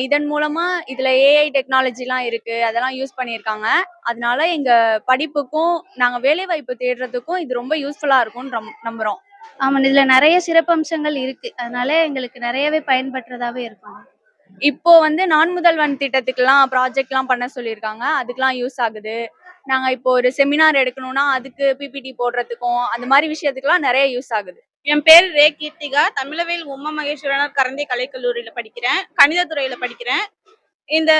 இதன் மூலமா இதுல ஏஐ டெக்னாலஜிலாம் இருக்கு. அதெல்லாம் யூஸ் பண்ணியிருக்காங்க. அதனால எங்க படிப்புக்கும், நாங்க வேலைவாய்ப்பு தேடுறதுக்கும் இது ரொம்ப யூஸ்ஃபுல்லா இருக்கும்னு நம்புறோம். ஆமா. இதுல நெறைய சிறப்பம்சங்கள் இருக்கு. அதனால எங்களுக்கு நெறையவே பயன்பற்றதாவே இருக்கும். இப்போ வந்து நான் முதல்வன் திட்டத்துக்குலாம் ப்ராஜெக்ட்லாம் பண்ண சொல்லியிருக்காங்க. அதுக்கெல்லாம் யூஸ் ஆகுது. நாங்க இப்போ ஒரு செமினார் எடுக்கணும்னா, அதுக்கு பிபிடி போடுறதுக்கும், அந்த மாரி விஷயத்துக்குலாம் நெறைய யூஸ் ஆகுது. என் பேர் ரே கீர்த்திகா. தமிழவேல் உமா மகேஸ்வரனார் கரந்தை கலைக்கல்லூரியில படிக்கிறேன். கணித துறையில படிக்கிறேன். இந்த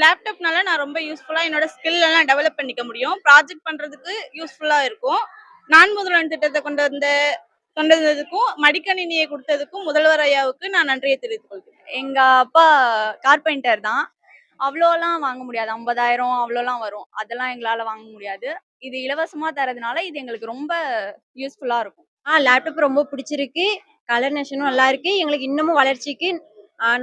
லேப்டாப்னால நான் ரொம்ப யூஸ்ஃபுல்லா என்னோட ஸ்கில் எல்லாம் டெவலப் பண்ணிக்க முடியும். ப்ராஜெக்ட் பண்றதுக்கு யூஸ்ஃபுல்லா இருக்கும். நான் முதல்வன் திட்டத்தை கொண்டு வந்ததுக்கும் மடிக்கணினியை கொடுத்ததுக்கும் முதல்வர் ஐயாவுக்கு நான் நன்றியை தெரிவித்துக் கொள்கிறேன். எங்க அப்பா கார்பெண்டர் தான். அவ்வளோலாம் வாங்க முடியாது. 50,000 அவ்வளோலாம் வரும். அதெல்லாம் எங்களால வாங்க முடியாது. இது இலவசமா தரதுனால இது எங்களுக்கு ரொம்ப யூஸ்ஃபுல்லா இருக்கும். லேப்டாப் ரொம்ப பிடிச்சிருக்கு. கலர் நேஷனும் நல்லா இருக்கு. எங்களுக்கு இன்னமும் வளர்ச்சிக்கு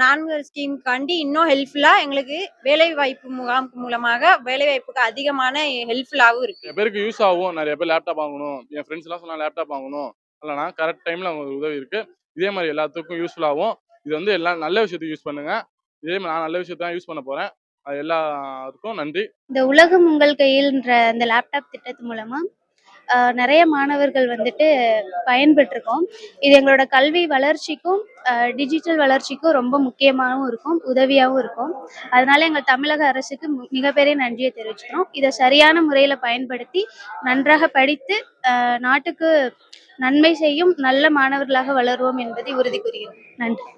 நான்கு ஸ்கீம்காண்டி இன்னும் ஹெல்ப்ஃபுல்லா எங்களுக்கு வேலைவாய்ப்பு முகாம் மூலமாக வேலைவாய்ப்புக்கு அதிகமான ஹெல்ப்ஃபுல்லாகவும் இருக்கு. நிறைய பேருக்கு யூஸ் ஆகும். நிறைய பேர் லேப்டாப் வாங்கணும். என் ஃப்ரெண்ட்ஸ் எல்லாம் சொன்னா லேப்டாப் வாங்கணும். இல்லைனா கரெக்ட் டைம்ல அவங்களுக்கு உதவி இருக்கு. இதே மாதிரி எல்லாத்துக்கும் யூஸ்ஃபுல் ஆகும். இது வந்து எல்லாம் நல்ல விஷயத்துக்கு யூஸ் பண்ணுங்க. இதே மாதிரி நான் நல்ல விஷயத்தை தான் யூஸ் பண்ண போறேன். அது எல்லாருக்கும் நன்றி. இந்த உலகம் உங்கள் கையில்ன்ற இந்த லேப்டாப் திட்டத்து மூலமா நிறைய மாணவர்கள் வந்துட்டு பயன்பெற்றிருக்கோம். இது எங்களோட கல்வி வளர்ச்சிக்கும் டிஜிட்டல் வளர்ச்சிக்கும் ரொம்ப முக்கியமாகவும் இருக்கும், உதவியாகவும் இருக்கும். அதனால எங்கள் தமிழக அரசுக்கு மிகப்பெரிய நன்றியை தெரிவிச்சுக்கிறோம். இதை சரியான முறையில் பயன்படுத்தி நன்றாக படித்து நாட்டுக்கு நன்மை செய்யும் நல்ல மாணவர்களாக வளருவோம் என்பதை உறுதி கூறுகிறோம். நன்றி.